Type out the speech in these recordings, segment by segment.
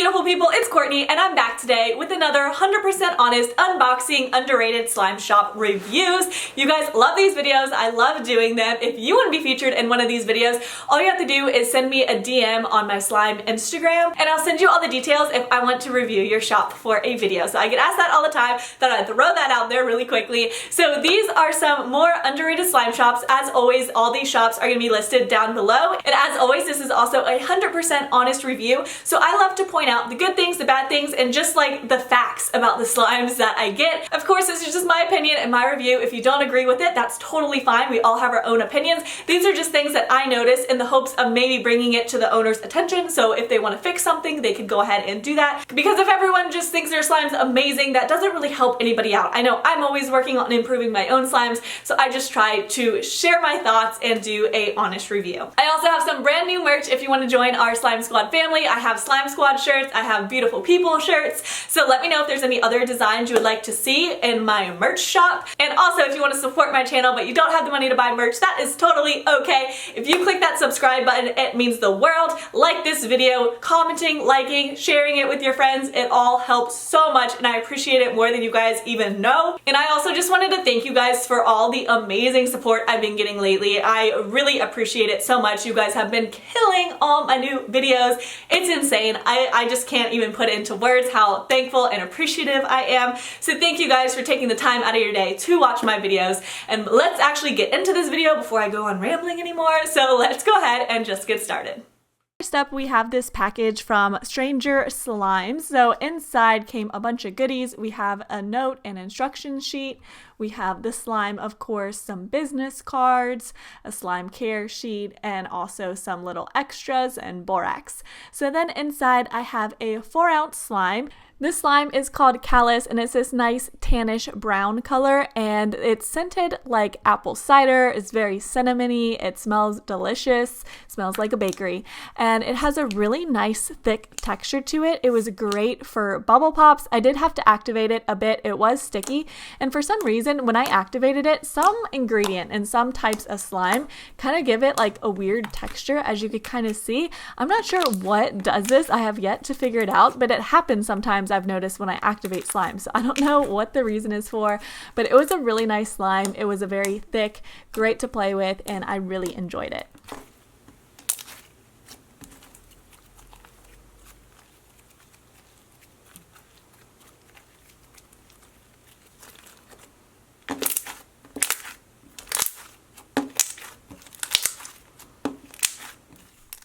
beautiful people, it's Courtney and I'm back today with another 100% honest unboxing underrated slime shop reviews. You guys love these videos, I love doing them. If you want to be featured in one of these videos, all you have to do is send me a DM on my slime Instagram and I'll send you all the details if I want to review your shop for a video. So I get asked that all the time, thought I'd throw that out there really quickly. So these are some more underrated slime shops. As always, all these shops are going to be listed down below. And as always, this is also a 100% honest review. So I love to point out the good things, the bad things, and just like the facts about the slimes that I get. Of course, this is just my opinion and my review. If you don't agree with it, that's totally fine. We all have our own opinions. These are just things that I notice in the hopes of maybe bringing it to the owner's attention. So if they want to fix something, they could go ahead and do that. Because if everyone just thinks their slime's amazing, that doesn't really help anybody out. I know I'm always working on improving my own slimes, so I just try to share my thoughts and do a honest review. I also have some brand new merch if you want to join our Slime Squad family. I have Slime Squad shirts, I have Beautiful People shirts, so let me know if there's any other designs you would like to see in my merch shop. And also, if you want to support my channel but you don't have the money to buy merch, that is totally okay. If you click that subscribe button, it means the world. Like this video, commenting, liking, sharing it with your friends, it all helps so much and I appreciate it more than you guys even know. And I also just wanted to thank you guys for all the amazing support I've been getting lately. I really appreciate it so much. You guys have been killing all my new videos. It's insane. I just can't even put into words how thankful and appreciative I am. So thank you guys for taking the time out of your day to watch my videos. And let's actually get into this video before I go on rambling anymore. So let's go ahead and just get started. First up, we have this package from Stranger Slimes. So inside came a bunch of goodies. We have a note and instruction sheet. We have the slime, of course, some business cards, a slime care sheet, and also some little extras and borax. So then inside I have a 4-ounce slime. This slime is called Callus and it's this nice tannish brown color and it's scented like apple cider. It's very cinnamony. It smells delicious. It smells like a bakery and it has a really nice thick texture to it. It was great for bubble pops. I did have to activate it a bit. It was sticky and for some reason when I activated it, some ingredient and some types of slime kind of give it like a weird texture, as you could kind of see. I'm not sure what does this. I have yet to figure it out, but it happens sometimes I've noticed when I activate slime. So I don't know what the reason is for, but it was a really nice slime. It was a very thick, great to play with, and I really enjoyed it.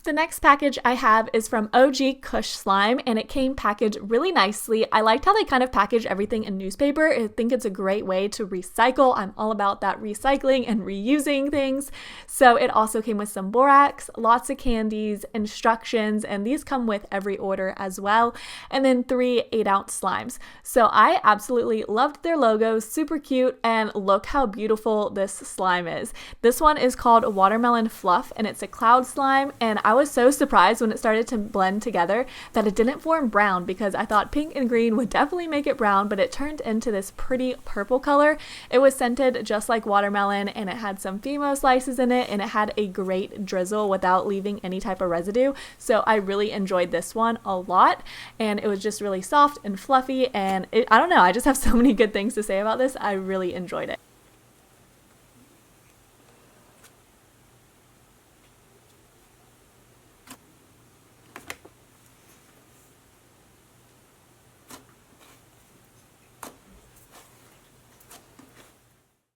The next package I have is from OG Kush Slime and it came packaged really nicely. I liked how they kind of package everything in newspaper. I think it's a great way to recycle. I'm all about that recycling and reusing things. So it also came with some borax, lots of candies, instructions, and these come with every order as well. And then 3 8-ounce slimes. So I absolutely loved their logo, super cute, and look how beautiful this slime is. This one is called Watermelon Fluff and it's a cloud slime and I was so surprised when it started to blend together that it didn't form brown because I thought pink and green would definitely make it brown, but it turned into this pretty purple color. It was scented just like watermelon and it had some Fimo slices in it and it had a great drizzle without leaving any type of residue. So I really enjoyed this one a lot and it was just really soft and fluffy and I don't know, I just have so many good things to say about this. I really enjoyed it.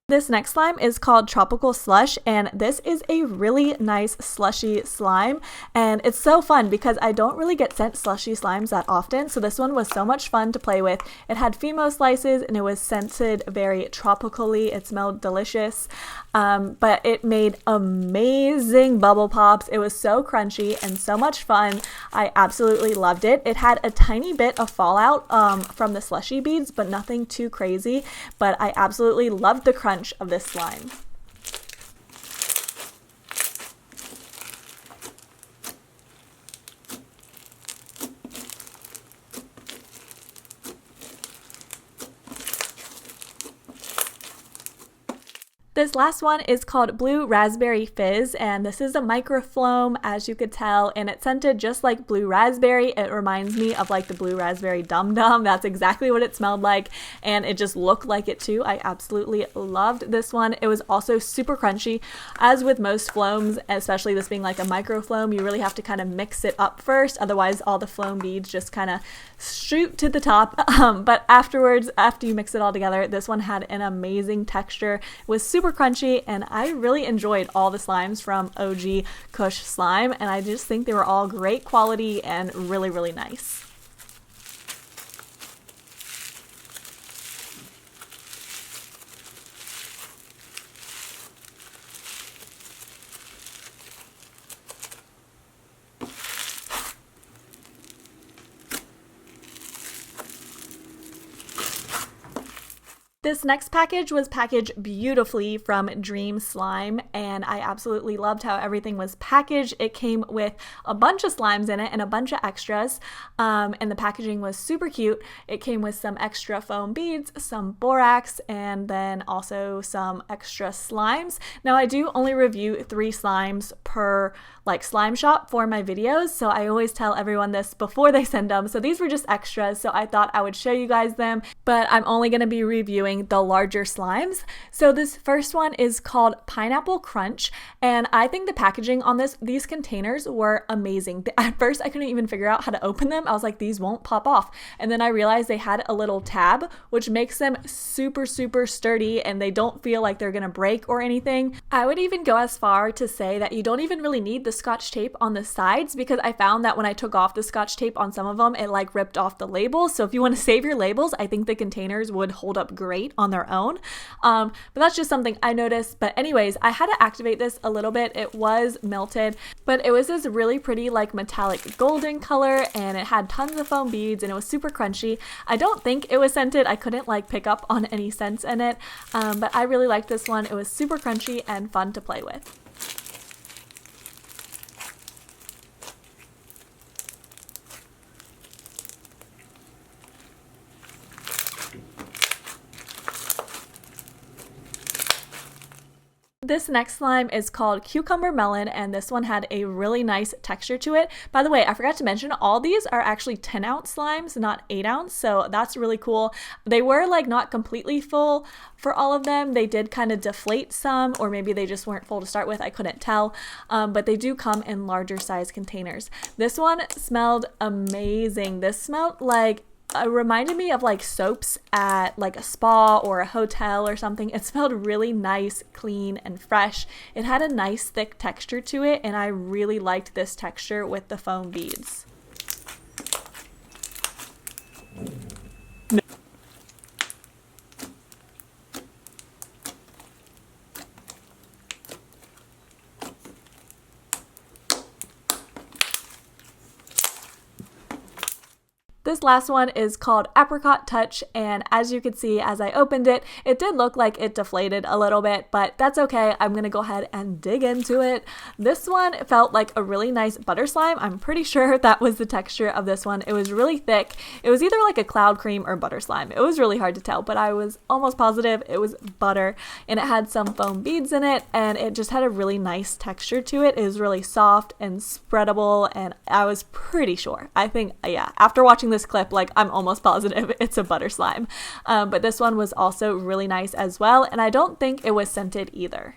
This next slime is called Tropical Slush and this is a really nice slushy slime and it's so fun because I don't really get sent slushy slimes that often, so this one was so much fun to play with. It had Fimo slices and it was scented very tropically. It smelled delicious, but it made amazing bubble pops. It was so crunchy and so much fun. I absolutely loved it. It had a tiny bit of fallout from the slushy beads, but nothing too crazy, but I absolutely loved the crunch of this slime. This last one is called Blue Raspberry Fizz, and this is a microfloam, as you could tell, and it's scented just like blue raspberry. It reminds me of like the blue raspberry Dum Dum. That's exactly what it smelled like, and it just looked like it too. I absolutely loved this one. It was also super crunchy. As with most floams, especially this being like a microfloam, you really have to kind of mix it up first, otherwise all the foam beads just kind of shoot to the top. But afterwards, after you mix it all together, this one had an amazing texture. It was super crunchy, and I really enjoyed all the slimes from OG Kush Slime, and I just think they were all great quality and really, really nice. This next package was packaged beautifully from Dream Slime, and I absolutely loved how everything was packaged. It came with a bunch of slimes in it and a bunch of extras, and the packaging was super cute. It came with some extra foam beads, some borax, and then also some extra slimes. Now, I do only review 3 slimes per slime shop for my videos, so I always tell everyone this before they send them. So these were just extras, so I thought I would show you guys them, but I'm only going to be reviewing the larger slimes. So this first one is called Pineapple Crunch, and I think the packaging on these containers were amazing. At first I couldn't even figure out how to open them. I was like, these won't pop off, and then I realized they had a little tab which makes them super sturdy, and they don't feel like they're gonna break or anything. I would even go as far to say that you don't even really need the Scotch tape on the sides, because I found that when I took off the Scotch tape on some of them, it ripped off the labels. So if you want to save your labels, I think the containers would hold up great on their own. But that's just something I noticed. But anyways, I had to activate this a little bit. It was melted, but it was this really pretty metallic golden color, and it had tons of foam beads, and it was super crunchy. I don't think it was scented. I couldn't pick up on any scents in it, but I really liked this one. It was super crunchy and fun to play with. This next slime is called Cucumber Melon, and this one had a really nice texture to it. By the way, I forgot to mention, all these are actually 10-ounce slimes, not 8-ounce, so that's really cool. They were not completely full for all of them. They did kind of deflate some, or maybe they just weren't full to start with. I couldn't tell, but they do come in larger size containers. This one smelled amazing. This smelled it reminded me of soaps at a spa or a hotel or something. It smelled really nice, clean, and fresh. It had a nice thick texture to it, and I really liked this texture with the foam beads. This last one is called Apricot Touch, and as you could see as I opened it, it did look like it deflated a little bit, but that's okay. I'm gonna go ahead and dig into it. This one felt like a really nice butter slime. I'm pretty sure that was the texture of this one. It was really thick. It was either a cloud cream or butter slime. It was really hard to tell, but I was almost positive it was butter, and it had some foam beads in it, and it just had a really nice texture to it. It was really soft and spreadable, and I was pretty sure. I think, yeah, after watching this clip, I'm almost positive it's a butter slime. But this one was also really nice as well, and I don't think it was scented either.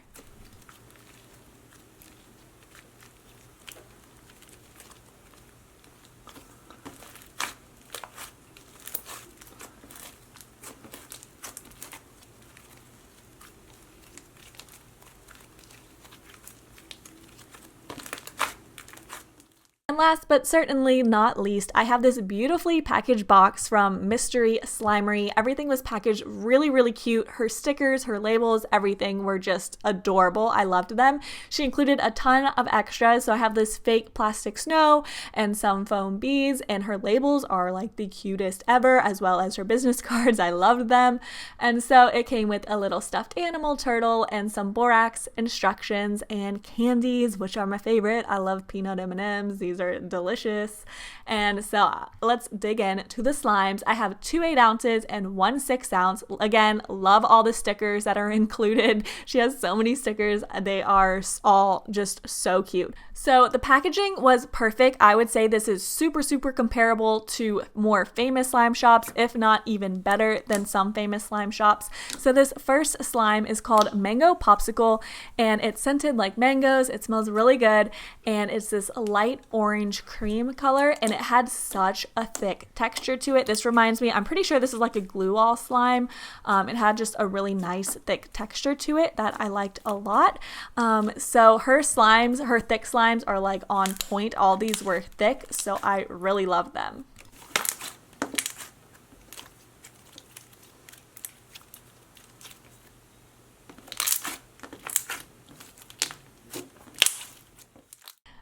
And last but certainly not least, I have this beautifully packaged box from Mystery Slimery. Everything was packaged really cute. Her stickers, her labels, everything were just adorable. I loved them. She included a ton of extras. So I have this fake plastic snow and some foam beads, and her labels are the cutest ever, as well as her business cards. I loved them. And so it came with a little stuffed animal turtle and some borax, instructions, and candies, which are my favorite. I love peanut M&Ms. These are are delicious. And so let's dig in to the slimes. I have 2 8 ounces and 1 6 ounce. Again, love all the stickers that are included. She has so many stickers. They are all just so cute. So the packaging was perfect. I would say this is super, super comparable to more famous slime shops, if not even better than some famous slime shops. So this first slime is called Mango Popsicle, and it's scented like mangoes. It smells really good, and it's this light orange cream color, and it had such a thick texture to it. This reminds me, I'm pretty sure this is like a glue-all slime. It had just a really nice thick texture to it that I liked a lot. So her slimes, her thick slimes are like on point. All these were thick, so I really love them.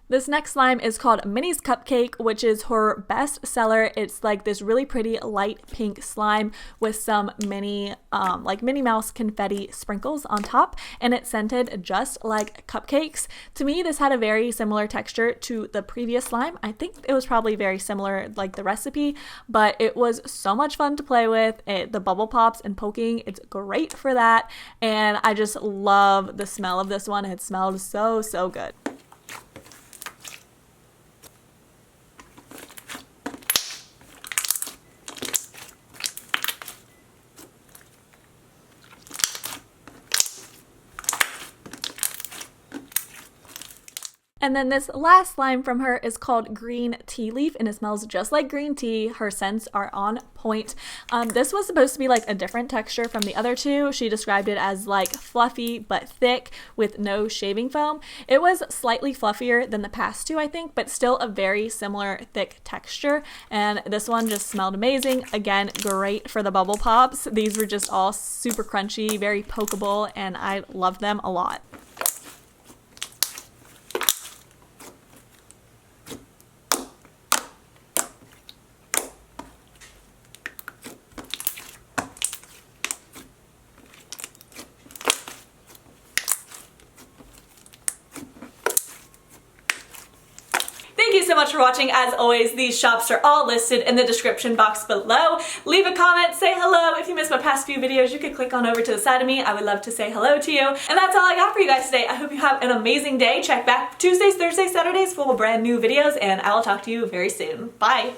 This next slime is called Minnie's Cupcake, which is her best seller. It's like this really pretty light pink slime with some mini, like Minnie Mouse confetti sprinkles on top, and it's scented just like cupcakes. To me, this had a very similar texture to the previous slime. I think it was probably very similar, like the recipe, but it was so much fun to play with. The bubble pops and poking, it's great for that, and I just love the smell of this one. It smelled so, so good. And then this last slime from her is called Green Tea Leaf, and it smells just like green tea. Her scents are on point. This was supposed to be like a different texture from the other two. She described it as like fluffy but thick with no shaving foam. It was slightly fluffier than the past two, I think, but still a very similar thick texture. And this one just smelled amazing. Again, great for the bubble pops. These were just all super crunchy, very pokeable, and I loved them a lot. Thank you so much for watching. As always, these shops are all listed in the description box below. Leave a comment, say hello. If you missed my past few videos, you can click on over to the side of me. I would love to say hello to you. And that's all I got for you guys today. I hope you have an amazing day. Check back Tuesdays, Thursdays, Saturdays for brand new videos, and I will talk to you very soon. Bye.